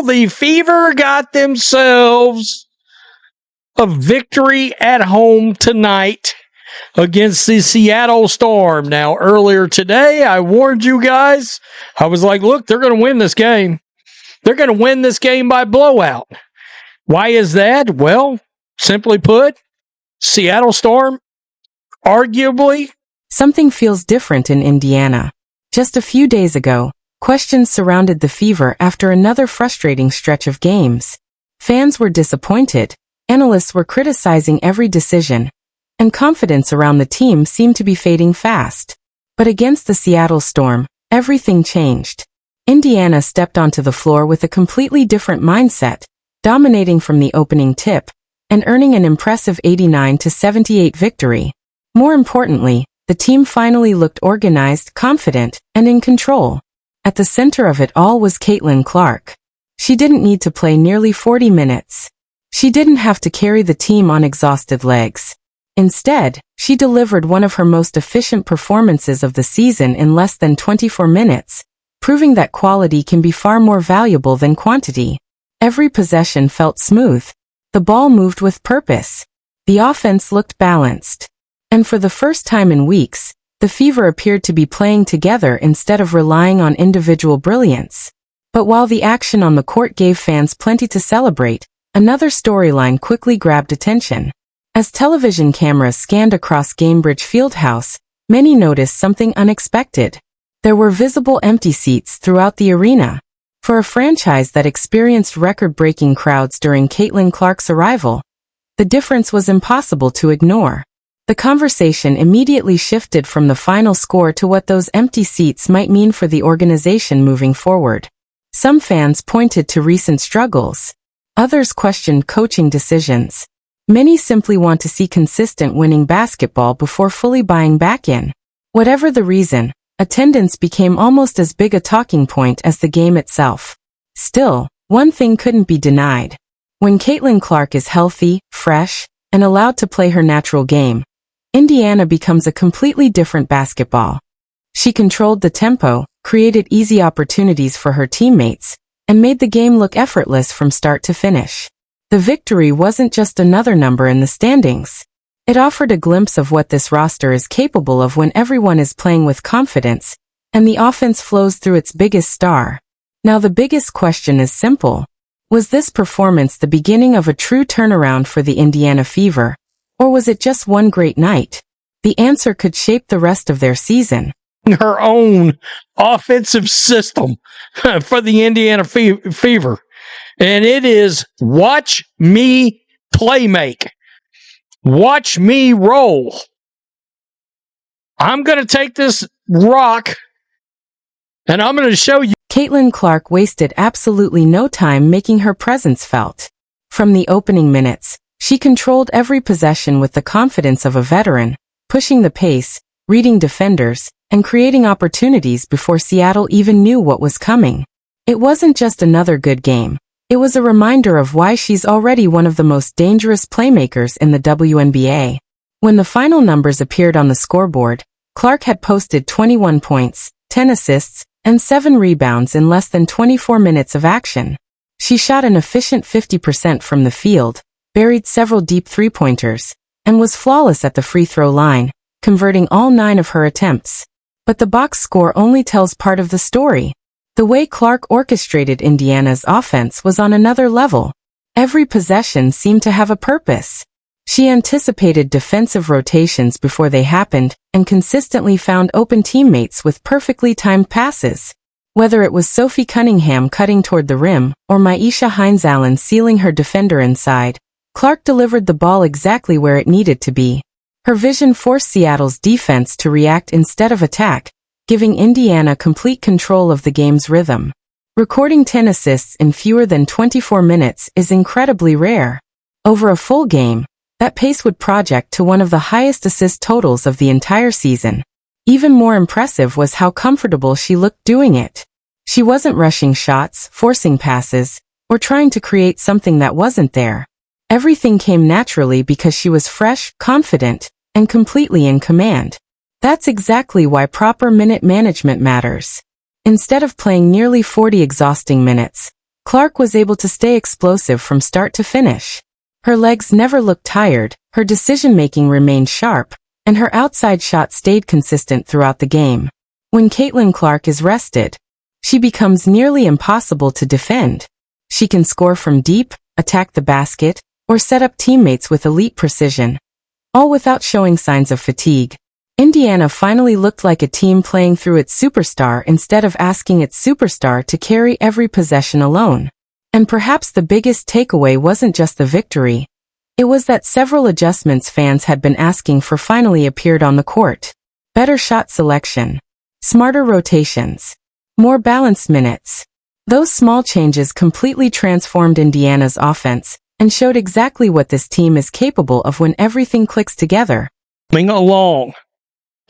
the Fever got themselves a victory at home tonight against the Seattle Storm. Now, earlier today, I warned you guys. I was like, look, they're going to win this game. They're going to win this game by blowout. Why is that? Well, simply put, Seattle Storm, arguably. Something feels different in Indiana. Just a few days ago, questions surrounded the Fever after another frustrating stretch of games. Fans were disappointed, analysts were criticizing every decision, and confidence around the team seemed to be fading fast. But against the Seattle Storm, everything changed. Indiana stepped onto the floor with a completely different mindset, dominating from the opening tip, and earning an impressive 89-78 victory. More importantly, the team finally looked organized, confident, and in control. At the center of it all was Caitlin Clark. She didn't need to play nearly 40 minutes. She didn't have to carry the team on exhausted legs. Instead, she delivered one of her most efficient performances of the season in less than 24 minutes, proving that quality can be far more valuable than quantity. Every possession felt smooth. The ball moved with purpose. The offense looked balanced. And for the first time in weeks, the Fever appeared to be playing together instead of relying on individual brilliance. But while the action on the court gave fans plenty to celebrate, another storyline quickly grabbed attention. As television cameras scanned across Gainbridge Fieldhouse, many noticed something unexpected. There were visible empty seats throughout the arena. For a franchise that experienced record-breaking crowds during Caitlin Clark's arrival, the difference was impossible to ignore. The conversation immediately shifted from the final score to what those empty seats might mean for the organization moving forward. Some fans pointed to recent struggles. Others questioned coaching decisions. Many simply want to see consistent winning basketball before fully buying back in. Whatever the reason, attendance became almost as big a talking point as the game itself. Still, one thing couldn't be denied. When Caitlin Clark is healthy, fresh, and allowed to play her natural game, Indiana becomes a completely different basketball. She controlled the tempo, created easy opportunities for her teammates, and made the game look effortless from start to finish. The victory wasn't just another number in the standings. It offered a glimpse of what this roster is capable of when everyone is playing with confidence, and the offense flows through its biggest star. Now the biggest question is simple. Was this performance the beginning of a true turnaround for the Indiana Fever? Or was it just one great night? The answer could shape the rest of their season. Her own offensive system for the Indiana Fever. And it is watch me play make. Watch me roll. I'm going to take this rock and I'm going to show you. Caitlin Clark wasted absolutely no time making her presence felt. From the opening minutes, she controlled every possession with the confidence of a veteran, pushing the pace, reading defenders, and creating opportunities before Seattle even knew what was coming. It wasn't just another good game. It was a reminder of why she's already one of the most dangerous playmakers in the WNBA. When the final numbers appeared on the scoreboard, Clark had posted 21 points, 10 assists, and 7 rebounds in less than 24 minutes of action. She shot an efficient 50% from the field, buried several deep three-pointers, and was flawless at the free throw line, converting all 9 of her attempts. But the box score only tells part of the story. The way Clark orchestrated Indiana's offense was on another level. Every possession seemed to have a purpose. She anticipated defensive rotations before they happened and consistently found open teammates with perfectly timed passes. Whether it was Sophie Cunningham cutting toward the rim or Myisha Hines-Allen sealing her defender inside, Clark delivered the ball exactly where it needed to be. Her vision forced Seattle's defense to react instead of attack, giving Indiana complete control of the game's rhythm. Recording 10 assists in fewer than 24 minutes is incredibly rare. Over a full game, that pace would project to one of the highest assist totals of the entire season. Even more impressive was how comfortable she looked doing it. She wasn't rushing shots, forcing passes, or trying to create something that wasn't there. Everything came naturally because she was fresh, confident, and completely in command. That's exactly why proper minute management matters. Instead of playing nearly 40 exhausting minutes, Clark was able to stay explosive from start to finish. Her legs never looked tired, her decision-making remained sharp, and her outside shot stayed consistent throughout the game. When Caitlin Clark is rested, she becomes nearly impossible to defend. She can score from deep, attack the basket, or set up teammates with elite precision, all without showing signs of fatigue. Indiana finally looked like a team playing through its superstar instead of asking its superstar to carry every possession alone. And perhaps the biggest takeaway wasn't just the victory. It was that several adjustments fans had been asking for finally appeared on the court. Better shot selection, smarter rotations, more balanced minutes. Those small changes completely transformed Indiana's offense and showed exactly what this team is capable of when everything clicks together. Moving along.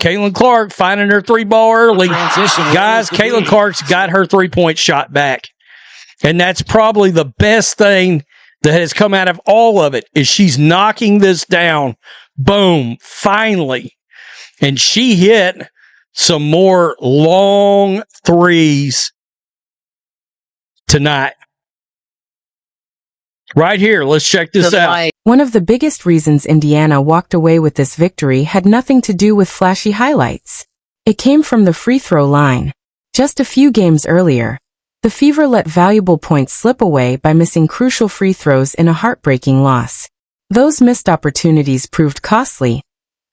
Caitlin Clark finding her three ball early. Guys, Caitlin Clark's got her 3-point shot back. And that's probably the best thing that has come out of all of it is she's knocking this down. Boom. Finally. And she hit some more long threes tonight. Right here. Let's check this out. One of the biggest reasons Indiana walked away with this victory had nothing to do with flashy highlights. It came from the free throw line. Just a few games earlier, the Fever let valuable points slip away by missing crucial free throws in a heartbreaking loss. Those missed opportunities proved costly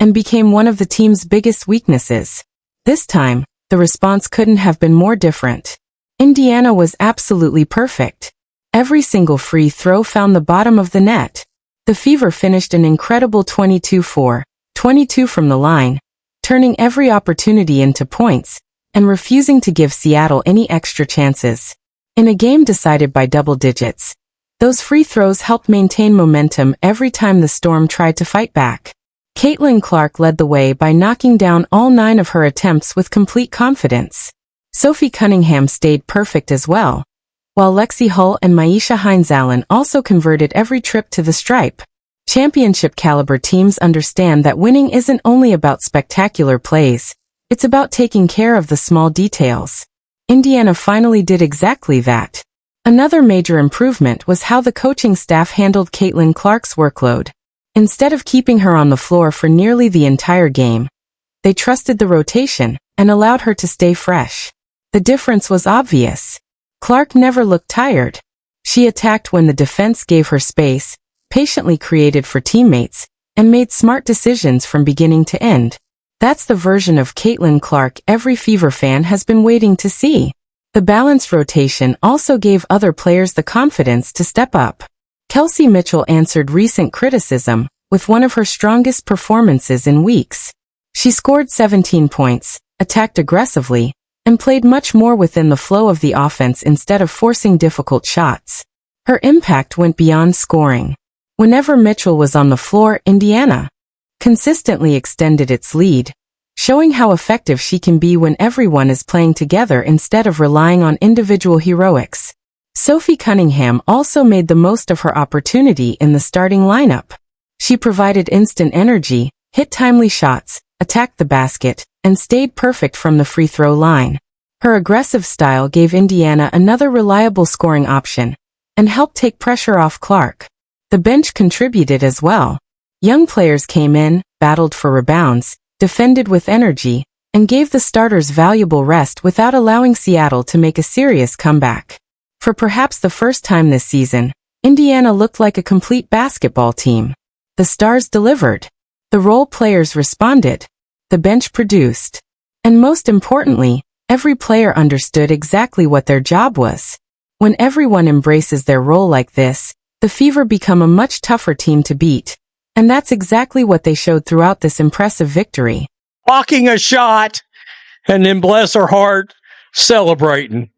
and became one of the team's biggest weaknesses. This time, the response couldn't have been more different. Indiana was absolutely perfect. Every single free throw found the bottom of the net. The Fever finished an incredible 22-4, 22 from the line, turning every opportunity into points and refusing to give Seattle any extra chances. In a game decided by double digits, those free throws helped maintain momentum every time the Storm tried to fight back. Caitlin Clark led the way by knocking down all 9 of her attempts with complete confidence. Sophie Cunningham stayed perfect as well, while Lexi Hull and Maisha Hines-Allen also converted every trip to the stripe. Championship-caliber teams understand that winning isn't only about spectacular plays, it's about taking care of the small details. Indiana finally did exactly that. Another major improvement was how the coaching staff handled Caitlin Clark's workload. Instead of keeping her on the floor for nearly the entire game, they trusted the rotation and allowed her to stay fresh. The difference was obvious. Clark never looked tired. She attacked when the defense gave her space, patiently created for teammates, and made smart decisions from beginning to end. That's the version of Caitlin Clark every Fever fan has been waiting to see. The balanced rotation also gave other players the confidence to step up. Kelsey Mitchell answered recent criticism with one of her strongest performances in weeks. She scored 17 points, attacked aggressively, and played much more within the flow of the offense instead of forcing difficult shots. Her impact went beyond scoring. Whenever Mitchell was on the floor, Indiana consistently extended its lead, showing how effective she can be when everyone is playing together instead of relying on individual heroics. Sophie Cunningham also made the most of her opportunity in the starting lineup. She provided instant energy, hit timely shots, attacked the basket, and stayed perfect from the free throw line. Her aggressive style gave Indiana another reliable scoring option and helped take pressure off Clark. The bench contributed as well. Young players came in, battled for rebounds, defended with energy, and gave the starters valuable rest without allowing Seattle to make a serious comeback. For perhaps the first time this season, Indiana looked like a complete basketball team. The stars delivered. The role players responded. The bench produced. And most importantly, every player understood exactly what their job was. When everyone embraces their role like this, the Fever become a much tougher team to beat. And that's exactly what they showed throughout this impressive victory. Blocking a shot, and then bless her heart, celebrating.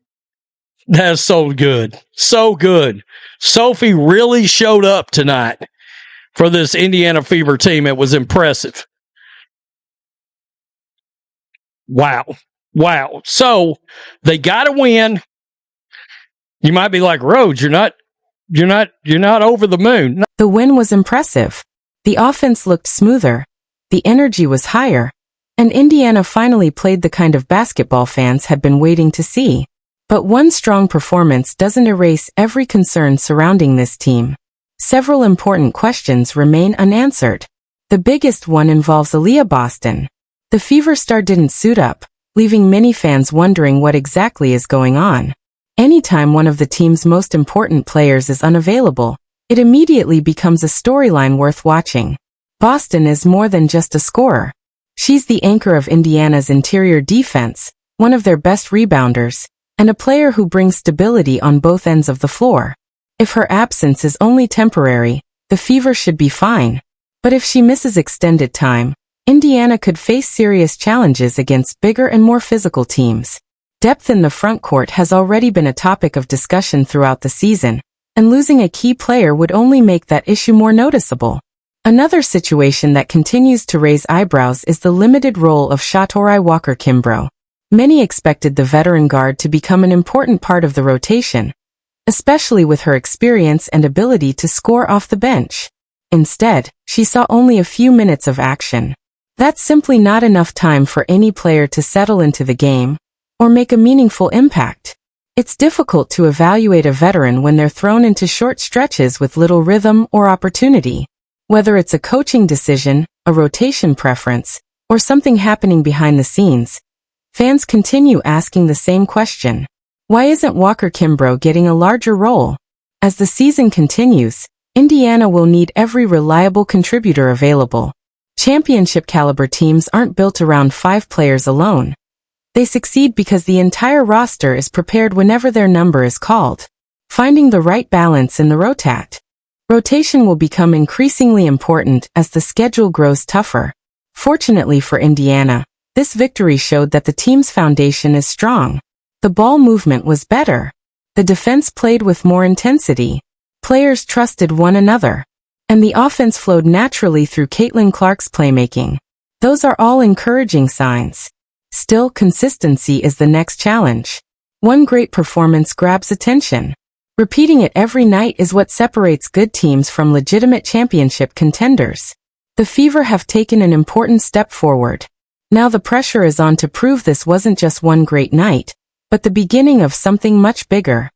That's so good. So good. Sophie really showed up tonight for this Indiana Fever team. It was impressive. Wow. Wow. So they got to win. You might be like, Rhodes, you're not over the moon. The win was impressive. The offense looked smoother. The energy was higher. And Indiana finally played the kind of basketball fans had been waiting to see. But one strong performance doesn't erase every concern surrounding this team. Several important questions remain unanswered. The biggest one involves Aaliyah Boston. The Fever star didn't suit up, leaving many fans wondering what exactly is going on. Anytime one of the team's most important players is unavailable, it immediately becomes a storyline worth watching. Boston is more than just a scorer. She's the anchor of Indiana's interior defense, one of their best rebounders, and a player who brings stability on both ends of the floor. If her absence is only temporary, the Fever should be fine. But if she misses extended time, Indiana could face serious challenges against bigger and more physical teams. Depth in the front court has already been a topic of discussion throughout the season, and losing a key player would only make that issue more noticeable. Another situation that continues to raise eyebrows is the limited role of Shatori Walker-Kimbrough. Many expected the veteran guard to become an important part of the rotation, especially with her experience and ability to score off the bench. Instead, she saw only a few minutes of action. That's simply not enough time for any player to settle into the game or make a meaningful impact. It's difficult to evaluate a veteran when they're thrown into short stretches with little rhythm or opportunity. Whether it's a coaching decision, a rotation preference, or something happening behind the scenes, fans continue asking the same question. Why isn't Walker-Kimbrough getting a larger role? As the season continues, Indiana will need every reliable contributor available. Championship-caliber teams aren't built around 5 players alone. They succeed because the entire roster is prepared whenever their number is called. Finding the right balance in the rotation will become increasingly important as the schedule grows tougher. Fortunately for Indiana, this victory showed that the team's foundation is strong. The ball movement was better. The defense played with more intensity. Players trusted one another. And the offense flowed naturally through Caitlin Clark's playmaking. Those are all encouraging signs. Still, consistency is the next challenge. One great performance grabs attention. Repeating it every night is what separates good teams from legitimate championship contenders. The Fever have taken an important step forward. Now the pressure is on to prove this wasn't just one great night, but the beginning of something much bigger.